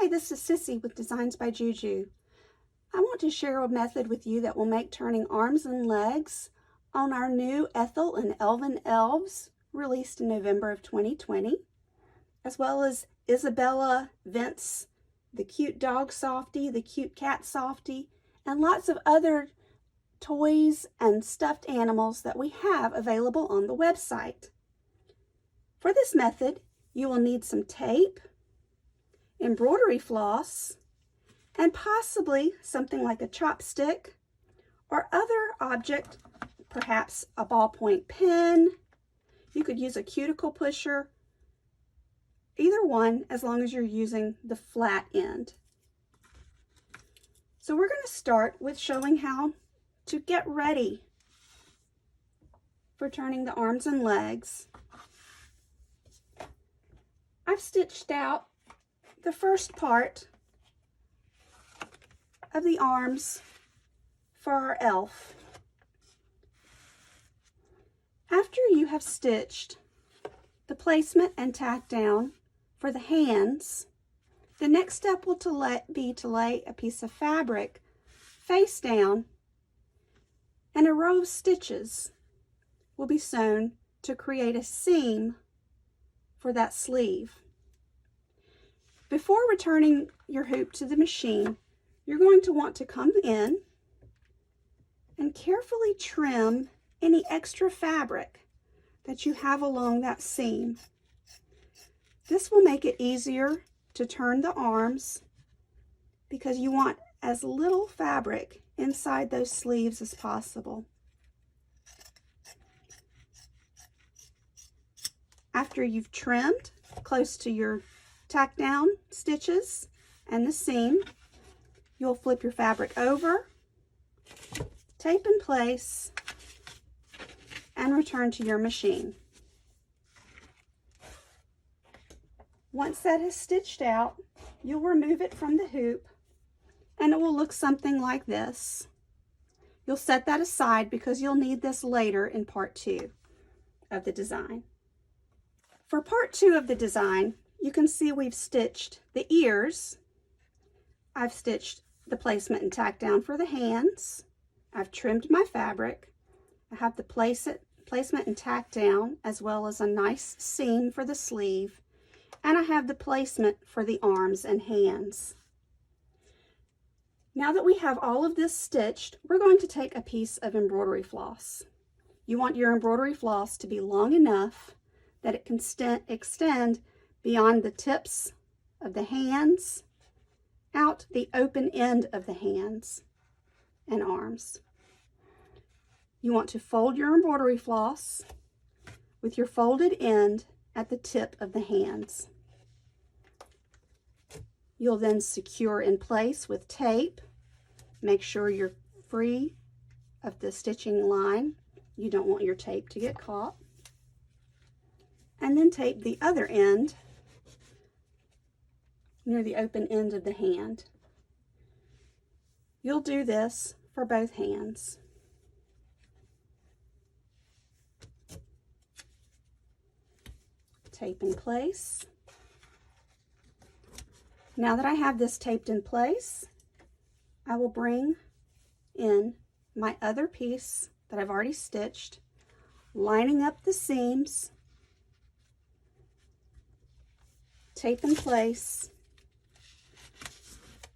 Hi, this is Sissy with Designs by JuJu. I want to share a method with you that will make turning arms and legs on our new Ethel and Elvin elves released in November of 2020, as well as Isabella, Vince, the Cute Dog Softie, the Cute Cat Softie, and lots of other toys and stuffed animals that we have available on the website. For this method, you will need some tape, embroidery floss, and possibly something like a chopstick or other object, perhaps a ballpoint pen. You could use a cuticle pusher, either one, as long as you're using the flat end. So we're going to start with showing how to get ready for turning the arms and legs. I've stitched out the first part of the arms for our elf. After you have stitched the placement and tack down for the hands, the next step will be to lay a piece of fabric face down, and a row of stitches will be sewn to create a seam for that sleeve. Before returning your hoop to the machine, you're going to want to come in and carefully trim any extra fabric that you have along that seam. This will make it easier to turn the arms because you want as little fabric inside those sleeves as possible. After you've trimmed close to your tack down stitches and the seam, you'll flip your fabric over, tape in place, and return to your machine. Once that is stitched out, you'll remove it from the hoop and it will look something like this. You'll set that aside because you'll need this later in part 2 of the design. For part 2 of the design, you can see we've stitched the ears. I've stitched the placement and tack down for the hands. I've trimmed my fabric. I have the placement and tack down, as well as a nice seam for the sleeve. And I have the placement for the arms and hands. Now that we have all of this stitched, we're going to take a piece of embroidery floss. You want your embroidery floss to be long enough that it can extend beyond the tips of the hands, out the open end of the hands and arms. You want to fold your embroidery floss with your folded end at the tip of the hands. You'll then secure in place with tape. Make sure you're free of the stitching line. You don't want your tape to get caught. And then tape the other end near the open end of the hand. You'll do this for both hands. Tape in place. Now that I have this taped in place, I will bring in my other piece that I've already stitched, lining up the seams, tape in place,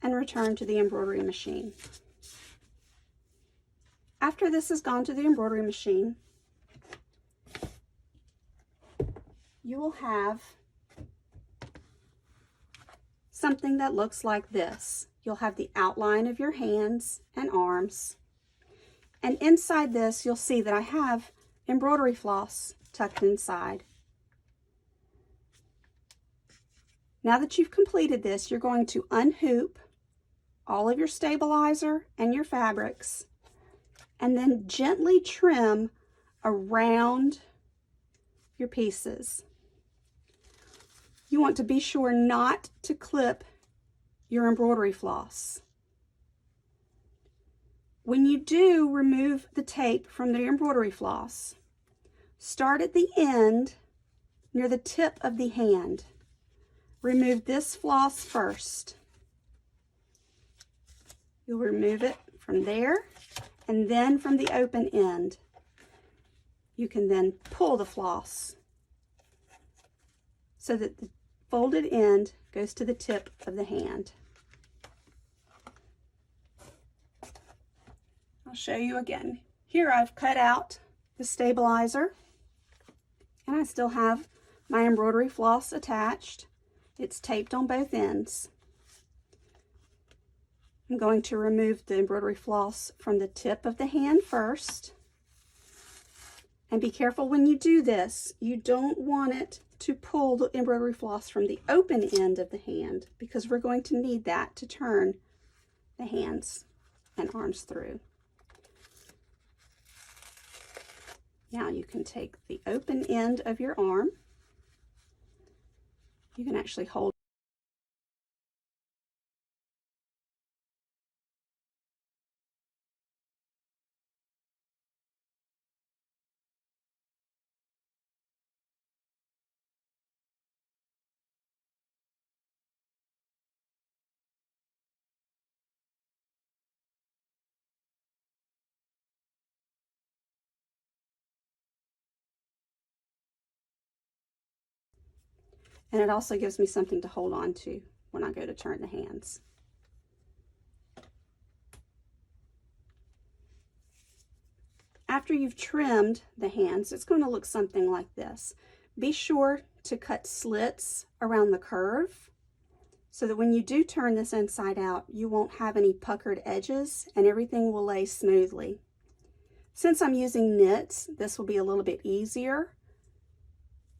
and return to the embroidery machine. After this has gone to the embroidery machine, you will have something that looks like this. You'll have the outline of your hands and arms, and inside this you'll see that I have embroidery floss tucked inside. Now that you've completed this, you're going to unhoop all of your stabilizer and your fabrics, and then gently trim around your pieces. You want to be sure not to clip your embroidery floss. When you do remove the tape from the embroidery floss, start at the end near the tip of the hand. remove this floss first. You'll remove it from there and then from the open end. You can then pull the floss so that the folded end goes to the tip of the hand. I'll show you again. Here I've cut out the stabilizer and I still have my embroidery floss attached. It's taped on both ends. I'm going to remove the embroidery floss from the tip of the hand first. And be careful when you do this. You don't want it to pull the embroidery floss from the open end of the hand because we're going to need that to turn the hands and arms through. Now you can take the open end of your arm. You can actually hold and it also gives me something to hold on to when I go to turn the hands. After you've trimmed the hands, it's going to look something like this. Be sure to cut slits around the curve so that when you do turn this inside out, you won't have any puckered edges and everything will lay smoothly. Since I'm using knits, this will be a little bit easier,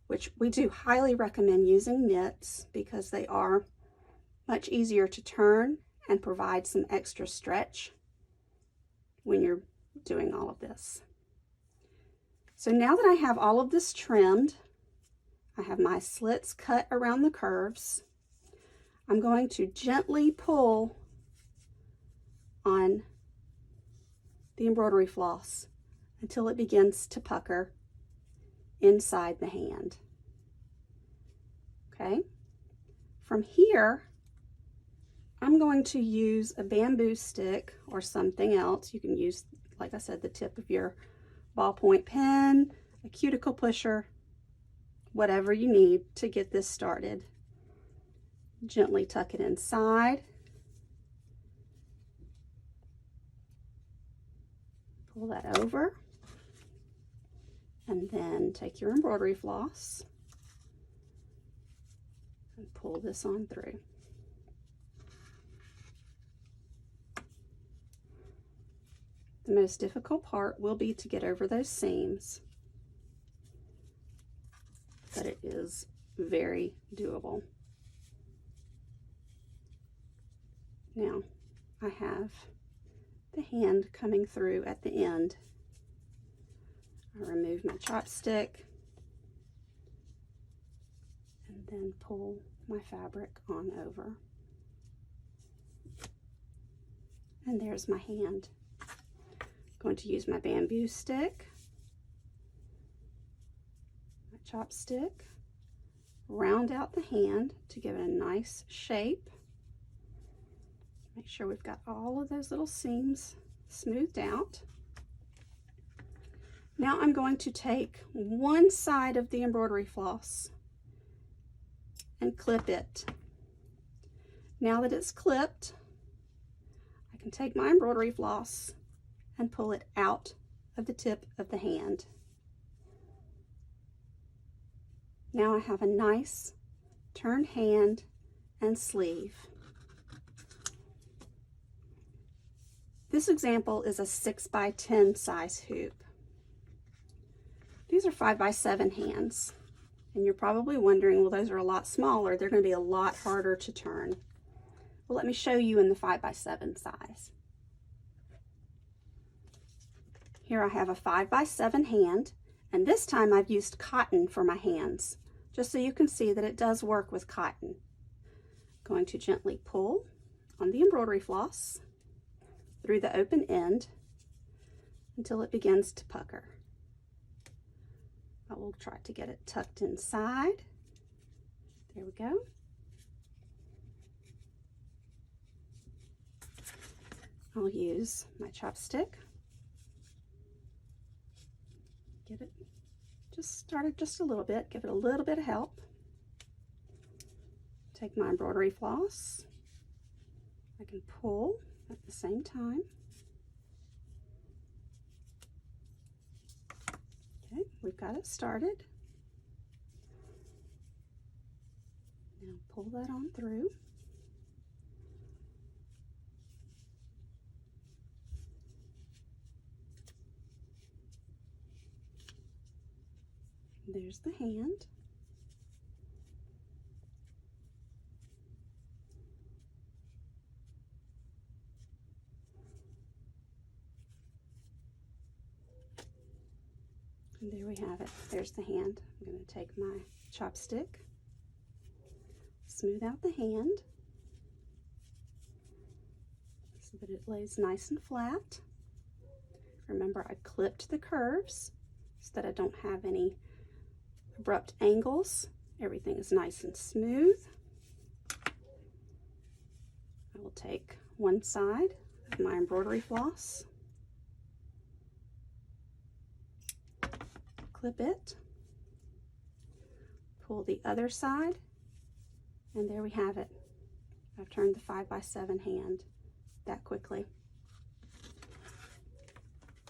which we do highly recommend using knits because they are much easier to turn and provide some extra stretch when you're doing all of this. So now that I have all of this trimmed, I have my slits cut around the curves, I'm going to gently pull on the embroidery floss until it begins to pucker inside the hand. Okay, from here I'm going to use a bamboo stick or something else. You can use, like I said, the tip of your ballpoint pen, a cuticle pusher, whatever you need to get this started. Gently tuck it inside. Pull that over. And then take your embroidery floss and pull this on through. The most difficult part will be to get over those seams, but it is very doable. Now I have the hand coming through at the end. I remove my chopstick and then pull my fabric on over. And there's my hand. I'm going to use my bamboo stick, my chopstick, round out the hand to give it a nice shape. Make sure we've got all of those little seams smoothed out. Now I'm going to take one side of the embroidery floss and clip it. Now that it's clipped, I can take my embroidery floss and pull it out of the tip of the hand. Now I have a nice turned hand and sleeve. This example is a 6x10 size hoop. These are 5x7 hands, and you're probably wondering, well, those are a lot smaller. They're going to be a lot harder to turn. Well, let me show you in the 5x7 size. Here I have a 5x7 hand, and this time I've used cotton for my hands, just so you can see that it does work with cotton. I'm going to gently pull on the embroidery floss through the open end until it begins to pucker. I will try to get it tucked inside. There we go. I'll use my chopstick. Get it just started just a little bit, give it a little bit of help. Take my embroidery floss. I can pull at the same time. Okay, we've got it started. Now pull that on through. There's the hand. And there we have it. There's the hand. I'm going to take my chopstick, smooth out the hand so that it lays nice and flat. Remember, I clipped the curves so that I don't have any abrupt angles. Everything is nice and smooth. I will take one side of my embroidery floss, clip it, pull the other side, and there we have it. I've turned the 5x7 hand that quickly.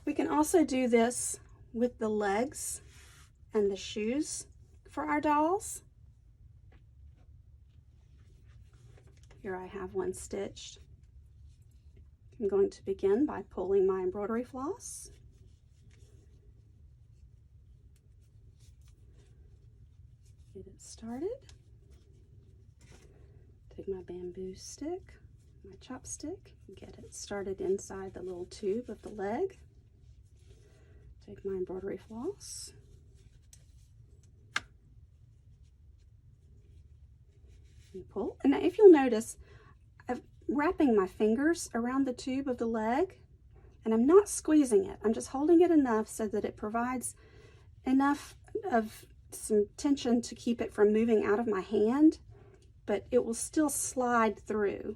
We can also do this with the legs and the shoes for our dolls. Here I have one stitched. I'm going to begin by pulling my embroidery floss. Get it started. Take my bamboo stick, my chopstick, get it started inside the little tube of the leg. Take my embroidery floss. And pull. And if you'll notice, I'm wrapping my fingers around the tube of the leg, and I'm not squeezing it. I'm just holding it enough so that it provides enough of some tension to keep it from moving out of my hand, but it will still slide through,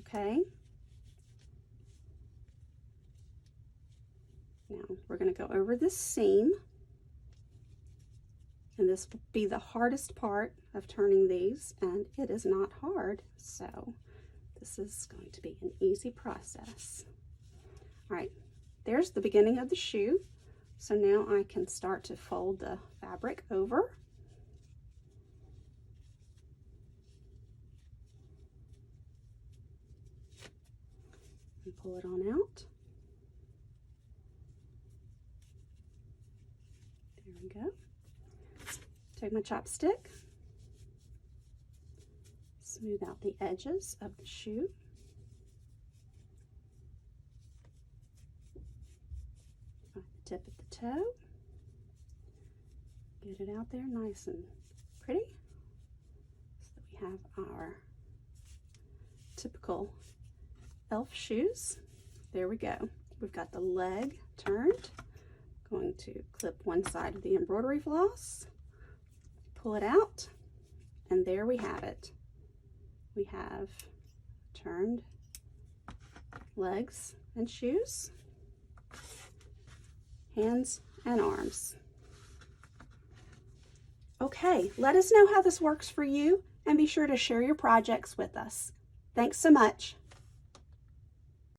okay? Now we're going to go over this seam, and this will be the hardest part of turning these, and it is not hard, so this is going to be an easy process. All right, there's the beginning of the shoe. So now I can start to fold the fabric over. And pull it on out. There we go. Take my chopstick, smooth out the edges of the shoe. Find the tip of the toe. Get it out there nice and pretty so that we have our typical elf shoes. There we go. We've got the leg turned. Going to clip one side of the embroidery floss, pull it out, and there we have it. We have turned legs and shoes, hands and arms. Okay, let us know how this works for you, and be sure to share your projects with us. Thanks so much.